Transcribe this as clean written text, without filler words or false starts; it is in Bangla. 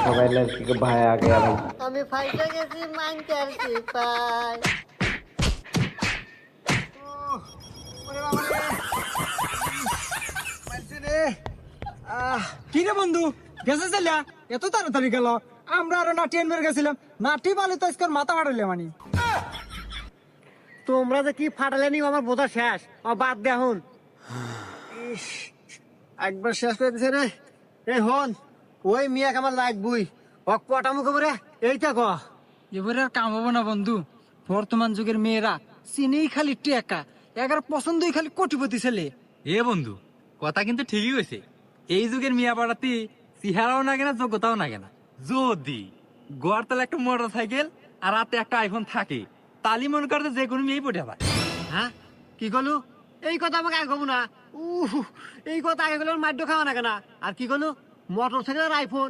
সবাই লড়কি ভাই आ गया भाई। আমি ফাইটে গেছি মাইন্ডার সিপাই। কি রে বন্ধু গেছে চলিয়া এত তাড়াতাড়ি গেল। আমরা আরো নাটি আনবার গেছিলাম, নাটি পালে তো আজকে মাথা ফাটাইলে মানে। তোমরা যে কি ফাটালে নি আমার বোঝা শেষ। ও বাদ দে এখন। একবার শেষ করে দিছে রে। এই হন ওই মিয়া আমার লাগবই। ওক কটা মুখ করে এইটা ক। এবারে আর কাম হবো না বন্ধু। বর্তমান যুগের মেয়েরা চিনেই খালি টেকা, এগার পছন্দই খালি কোটিপতি ছেলে। এ বন্ধু কথা কিন্তু ঠিকই হয়েছে। এই যুগের মিয়া পাড়াতে চেহারাও না কেনা, যোগ্যতাও না কেনা। যদি গড়তলা একটা মোটর সাইকেল আর রাতে একটা আইফোন থাকে, তালি মনে করতে যে কোনো মেয়েই পটে যায়। হ্যাঁ কি কলু? এই কথা আমাকে আগে কব না। এই কথা আগে গেলে মাইড খাওয়া না কেনা। আর কি কলু? মোটর সাইকেল আর আইফোন